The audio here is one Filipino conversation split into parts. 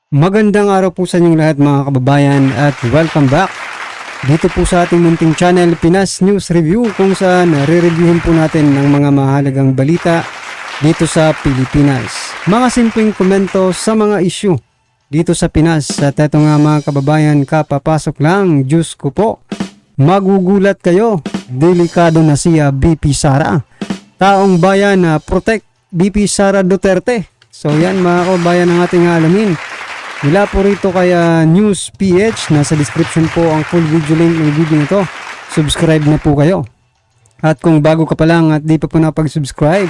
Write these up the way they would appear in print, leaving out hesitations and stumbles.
Magandang araw po sa inyong lahat mga kababayan at welcome back dito po sa ating munting channel Pinas News Review, kung saan re-reviewin po natin ang mga mahalagang balita dito sa Pilipinas. Mga simpleng komento sa mga issue dito sa Pinas. At eto nga mga kababayan, kapapasok lang, Diyos ko po, magugulat kayo, delikado na siya BP Sara. Taong bayan na protect BP Sara Duterte. So yan mga kababayan ang ating alamin. Mula po rito kaya News PH, nasa description po ang full video link ng video nito. Subscribe na po kayo. At kung bago ka pa lang at di pa po napag-subscribe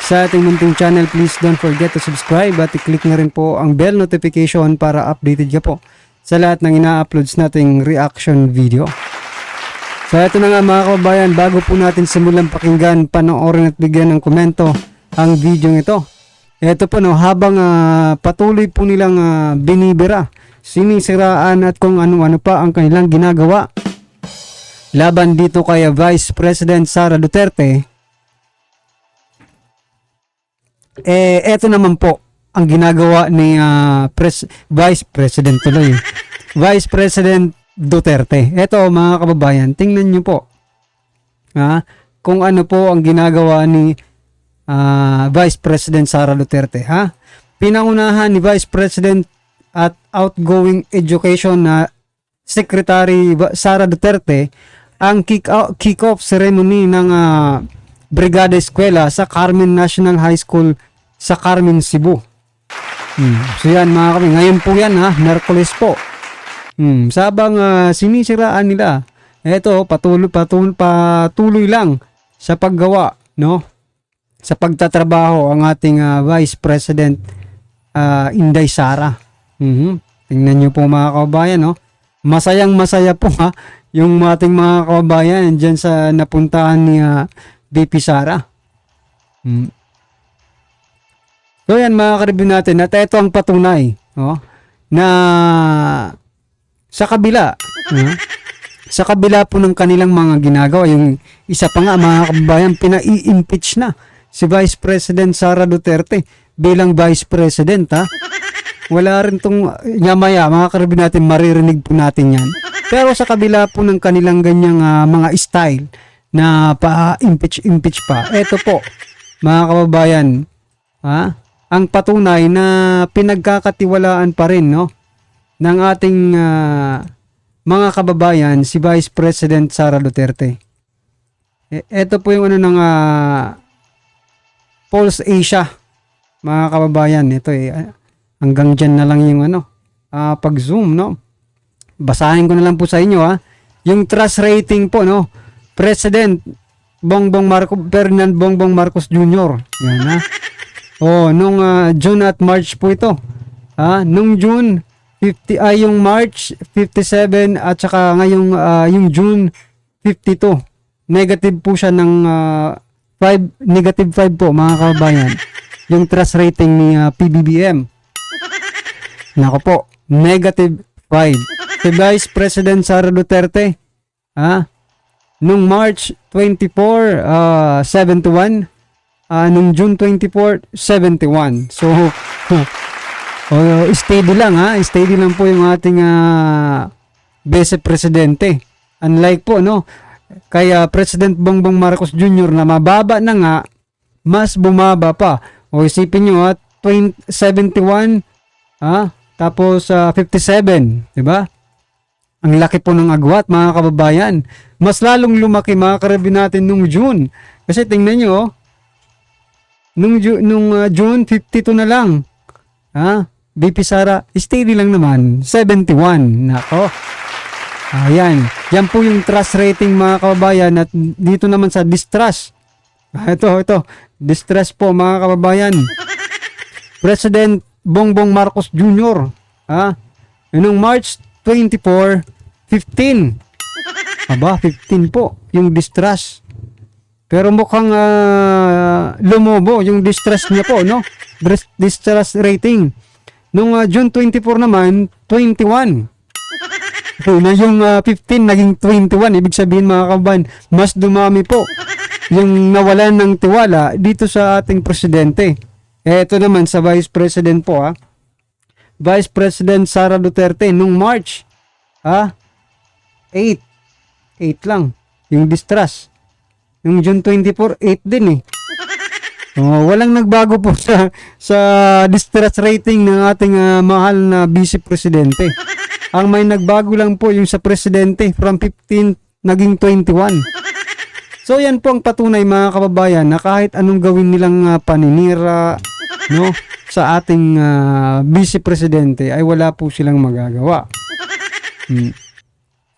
sa ating munting channel, please don't forget to subscribe at i-click na rin po ang bell notification para updated ka po sa lahat ng ina-uploads nating reaction video. So ito na nga mga kababayan, bago po natin simulan pakinggan, panoorin at bigyan ng komento ang video ito. Ito po no, habang patuloy po nilang binibira, sinisiraan at kung ano-ano pa ang kanilang ginagawa laban dito kay Vice President Sara Duterte, eto naman po ang ginagawa ni Vice President tuloy. Vice President Duterte. Ito mga kababayan, tingnan nyo po kung ano po ang ginagawa ni Vice President Sara Duterte. Pinangunahan ni Vice President at outgoing Education na Secretary Sara Duterte ang kick-off ceremony ng Brigada Eskwela sa Carmen National High School sa Carmen, Cebu. So yan mga kami, ngayon po yan Merkules po. Sabang sinisiraan nila, eto patuloy lang sa paggawa, no? Sa pagtatrabaho ang ating Vice President Inday Sara. Tingnan nyo po mga kababayan, no? Masayang masaya po yung ating mga kababayan dyan sa napuntahan ni BP Sara. So yan mga karibin natin, at ito ang patunay, no? Na sa kabila sa kabila po ng kanilang mga ginagawa, yung isa pa nga mga kababayan, pinai-impeach na si Vice President Sara Duterte bilang Vice President. Wala rin tong maya mga karabin natin, maririnig po natin yan. Pero sa kabila po ng kanilang ganyang mga style na pa-impeach pa, eto po mga kababayan, ang patunay na pinagkakatiwalaan pa rin, no, ng ating mga kababayan si Vice President Sara Duterte. Eto po yung ng Pulse Asia mga kababayan. Ito hanggang dyan na lang yung pag-zoom, no? Basahin ko na lang po sa inyo yung trust rating po, no? President Ferdinand Bongbong Marcos Jr. Yan nung June at March po ito. Nung June 50 yung March 57 at saka ngayong yung June 52. Negative po siya ng negative 5 po mga kababayan. Yung trust rating ni PBBM. Nako po, negative 5. Si Vice President Sara Duterte, nung March 24, 71. Nung June 24, 71. So, steady lang steady lang po yung ating Vice Presidente. Unlike po, no, kaya President Bongbong Marcos Jr. na mababa na nga, mas bumaba pa. O isipin nyo 71 tapos 57, di ba? Ang laki po ng agwat mga kababayan. Mas lalong lumaki mga karabin natin nung June. Kasi tingnan nyo nung June 52 na lang. BP Sara steady lang naman 71. Nako. Ayan. Yan po yung trust rating mga kababayan. At dito naman sa distrust. Ito. Distrust po mga kababayan. President Bongbong Marcos Jr. Noong March 24, 15. 15 po yung distrust. Pero mukhang lumobo yung distrust niya po, no? Distrust rating. Nung June 24 naman, 21. Na yung 15 naging 21. Ibig sabihin mga kababayan, mas dumami po yung nawalan ng tiwala dito sa ating presidente. Ito naman sa Vice President po Vice President Sara Duterte nung March. 8. 8 lang. Yung distrust. Yung June 24, 8 din eh. Walang nagbago po sa distress rating ng ating mahal na Vice Presidente. Ang may nagbago lang po yung sa Presidente from 15 naging 21. So yan po ang patunay mga kababayan na kahit anong gawin nilang paninira no sa ating Vice Presidente ay wala po silang magagawa.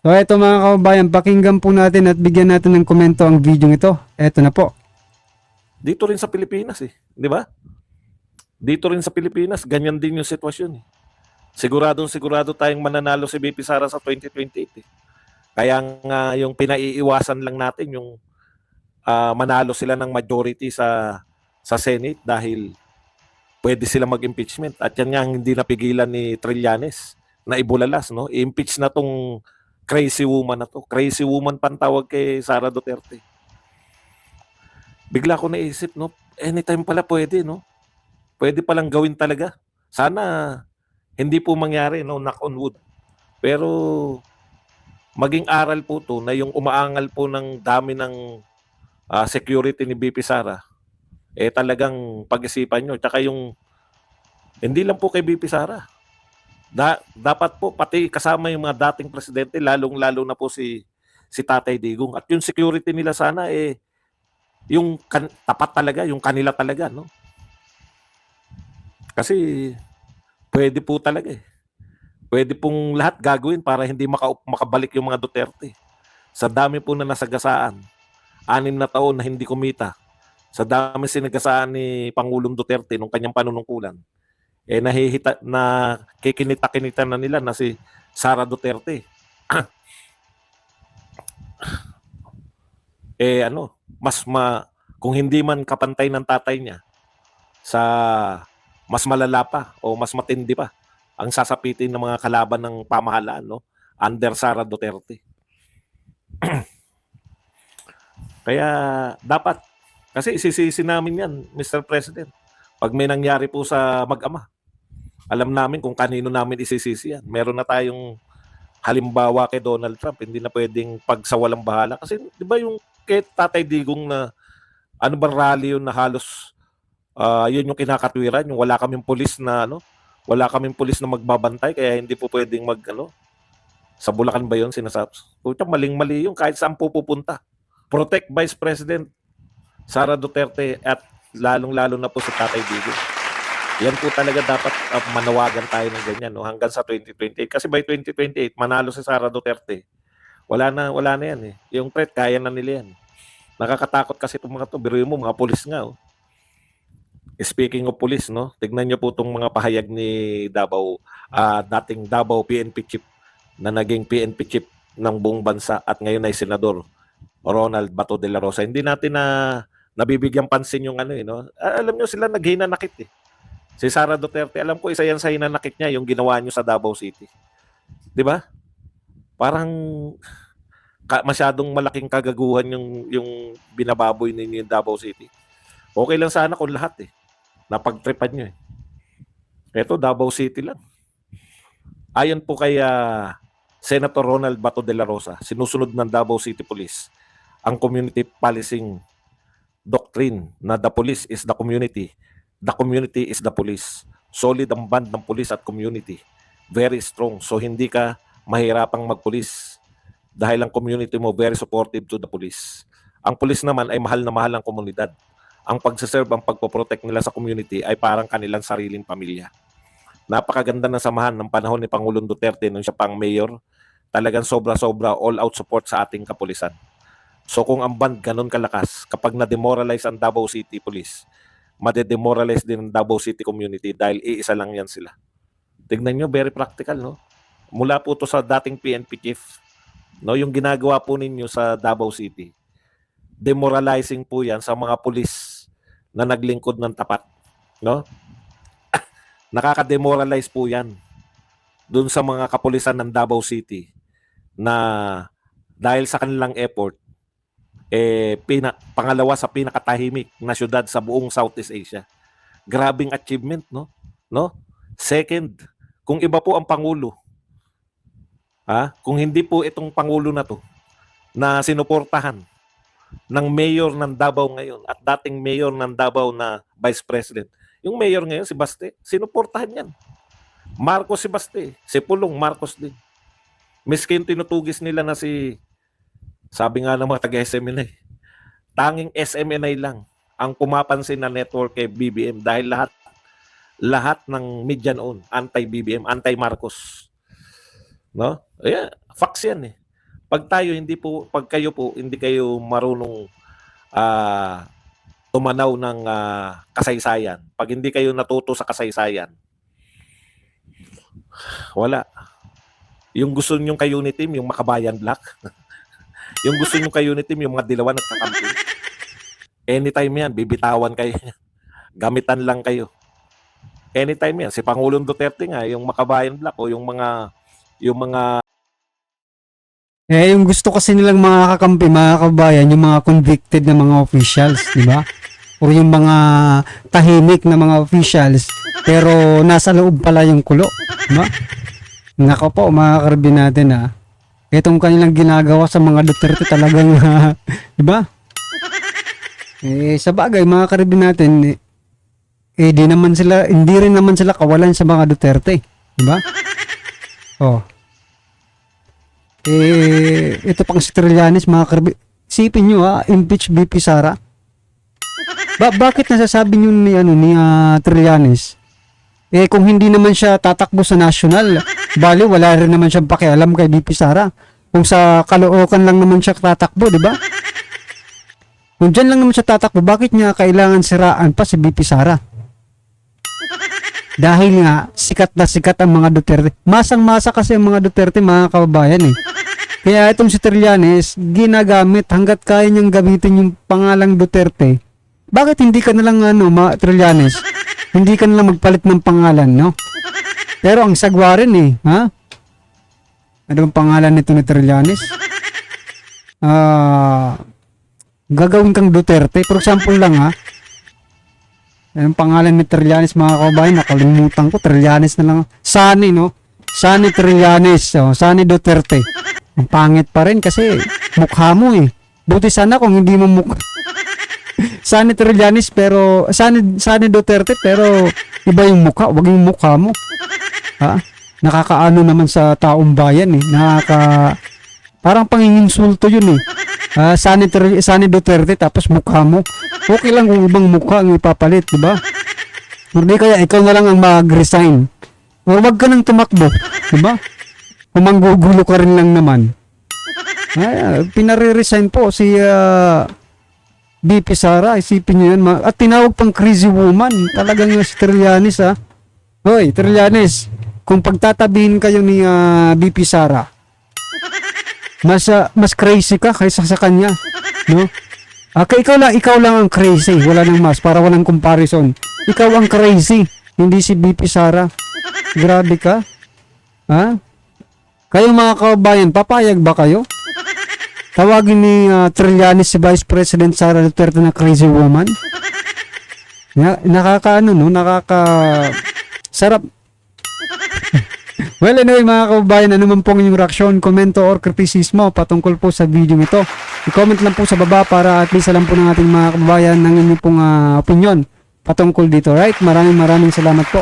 So eto mga kababayan, pakinggan po natin at bigyan natin ng komento ang video ito. Eto na po. Dito rin sa Pilipinas di ba? Dito rin sa Pilipinas, ganyan din yung sitwasyon sigurado tayong mananalo si BP Sara sa 2028 Kaya nga yung pinaiiwasan lang natin yung manalo sila ng majority sa Senate dahil pwede sila mag-impeachment at yan nga ang hindi napigilan ni Trillanes na ibulalas, no? I-impeach na tong crazy woman na to. Crazy woman pantawag kay Sara Duterte. Bigla ko naisip, no? Anytime pala pwede, no? Pwede palang gawin talaga. Sana hindi po mangyari, no? Knock on wood. Pero maging aral po to na yung umaangal po ng dami ng security ni BP Sara, talagang pag-isipan nyo. Tsaka yung, hindi lang po kay BP Sara. Dapat po, pati kasama yung mga dating presidente, lalong-lalo na po si Tatay Digong. At yung security nila sana, yung tapat talaga, yung kanila talaga, no? Kasi pwede po talaga Pwede pong lahat gagawin para hindi makabalik yung mga Duterte. Sa dami po na nasagasaan, 6 na taon na hindi kumita. Sa dami sinagasaan ni Pangulong Duterte nung kanyang panunungkulan, kikinita-kinita na nila na si Sara Duterte. Kung hindi man kapantay ng tatay niya, sa mas malala pa o mas matindi pa ang sasapitin ng mga kalaban ng pamahalaan, no? Under Sara Duterte. Kaya dapat, kasi isisisi namin yan, Mr. President. Pag may nangyari po sa mag-ama, alam namin kung kanino namin isisisi yan. Meron na tayong halimbawa kay Donald Trump, hindi na pwedeng pagsawalang bahala. Kasi di ba yung kay Tatay Digong na ano bang rally yun na halos yun yung kinakatwiran, yung wala kaming pulis na magbabantay kaya hindi po pwedeng sa Bulacan ba yun sinasabi? Puta, maling-mali yung kahit saan po pupunta. Protect Vice President Sara Duterte at lalong-lalo na po si Tatay Digong. Yan po talaga dapat manawagan tayo ng ganyan, no? Hanggang sa 2028. Kasi by 2028, manalo si Sara Duterte. Wala na yan Yung threat, kaya na nila yan. Nakakatakot kasi itong mga to. Biruin mo, mga pulis nga. Speaking of police, no? Tignan niyo po itong mga pahayag ni Davao, dating Davao PNP chief na naging PNP chief ng buong bansa at ngayon ay senador, Ronald Bato de la Rosa. Hindi natin nabibigyan pansin yung no? Alam niyo sila naghinanakit Si Sara Duterte, alam ko isa yan sa hinanakit niya yung ginawa niyo sa Davao City. 'Di ba? Parang masyadong malaking kagaguhan yung binababoy ninyo yung Davao City. Okay lang sana kung lahat napagtripan nyo Ito, Davao City lang. Ayon po kay Senator Ronald Bato de la Rosa, sinusunod ng Davao City Police ang community policing doctrine na the police is the community is the police. Solid ang band ng police at community. Very strong. So hindi ka mahirapang magpulis dahil ang community mo very supportive to the police. Ang police naman ay mahal na mahal ang komunidad. Ang pagsiserve, ang pagpoprotect nila sa community ay parang kanilang sariling pamilya. Napakaganda ng samahan ng panahon ni Pangulong Duterte nung siya pang mayor. Talagang sobra-sobra all-out support sa ating kapulisan. So kung ang band ganun kalakas, kapag na-demoralize ang Davao City Police, made-demoralize din ang Davao City community dahil iisa lang yan sila. Tignan nyo, very practical, no? Mula po to sa dating PNP chief, no? Yung ginagawa po ninyo sa Davao City, demoralizing po yan sa mga pulis na naglingkod ng tapat, no? Nakaka-demoralize po yan dun sa mga kapulisan ng Davao City na dahil sa kanilang effort, pangalawa sa pinakatahimik na syudad sa buong Southeast Asia. Grabing achievement, no? Second, kung iba po ang Pangulo, kung hindi po itong Pangulo na to, na sinuportahan ng mayor ng Davao ngayon at dating mayor ng Davao na Vice President, yung mayor ngayon, si Baste, sinuportahan yan. Marcos si Baste, si Pulong, Marcos din. Miskin tinutugis nila na sabi nga ng mga taga-SMNI, tanging SMNI lang ang pumapansin na network kay BBM dahil lahat ng media noon anti-BBM, anti-Marcos. No? Ayan, facts yan eh. Pag kayo po hindi kayo marunong tumanaw ng kasaysayan, pag hindi kayo natuto sa kasaysayan, wala. Yung gusto nyong ka-unity team, yung Makabayan Black. Yung gusto nyong ka-unity team, yung mga dilawan at kakampi. Anytime yan, bibitawan kayo. Gamitan lang kayo. Anytime yan. Si Pangulong Duterte nga, yung Makabayan Black o yung mga Yung gusto kasi nilang mga kakampi, mga kabayan, yung mga convicted na mga officials, di ba? O yung mga tahimik na mga officials, pero nasa loob pala yung kulo, di ba? Nako po, mga karabin natin itong kanilang ginagawa sa mga Duterte talagang, di ba? Sa bagay, mga karabin natin, hindi rin naman sila kawalan sa mga Duterte, di ba? Ito pang si Trillanes, mga karabin, isipin nyo impeach BP Sara. Bakit nasasabi nyo ni Trillanes? Kung hindi naman siya tatakbo sa national, bali wala rin naman siyang pakialam kay BP Sara. Kung sa Caloocan lang naman siya tatakbo, di ba? Kung dyan lang naman siya tatakbo, bakit niya kailangan siraan pa si BP Sara? Dahil nga, sikat na sikat ang mga Duterte. Masang-masa kasi ang mga Duterte, mga kababayan Kaya itong si Trillanes, ginagamit hanggat kaya niyang gamitin yung pangalang Duterte. Bakit hindi ka nalang Trillanes? Hindi ka nalang magpalit ng pangalan, no? Pero ang sagwa rin Ano bang pangalan nito ni Trillanes? Gagawin kang Duterte. For example lang Anong pangalan ni Trillanes, mga kababayan? Nakalimutan ko. Trillanes na lang. Sani, no? Sani Trillanes. Sani Duterte. Ang pangit pa rin kasi mukha mo Buti sana kung hindi mo mukha. Sani Trillanes pero Sani Duterte pero iba yung mukha, wag yung mukha mo. Nakakaano naman sa taong bayan parang panginginsulto yun Sani Duterte tapos mukha mo. Okay lang kung ibang mukha ang ipapalit, di ba? Hindi kaya ikaw na lang ang mag-resign. O wag ka nang tumakbo, di ba? Kung manggugulo ka rin lang naman. Pinare-resign po si BP Sara, isipin nyo yan. At tinawag pang crazy woman. Talagang si Trillanes Hoy, Trillanes, kung pagtatabihin kayo ni BP Sara, mas crazy ka kaysa sa kanya, no? Ikaw lang ang crazy, wala nang mas para walang comparison. Ikaw ang crazy, hindi si BP Sara. Grabe ka. Kayo mga kababayan, papayag ba kayo? Tawagin ni Trillanes si Vice President Sara Duterte na crazy woman? Sarap. Well, anyway mga kababayan, ano man pong inyong reaksyon, komento or kritisismo patungkol po sa video ito, i-comment lang po sa baba para at least alam po ng ating mga kababayan ng inyong pong opinion patungkol dito. Right? Maraming salamat po.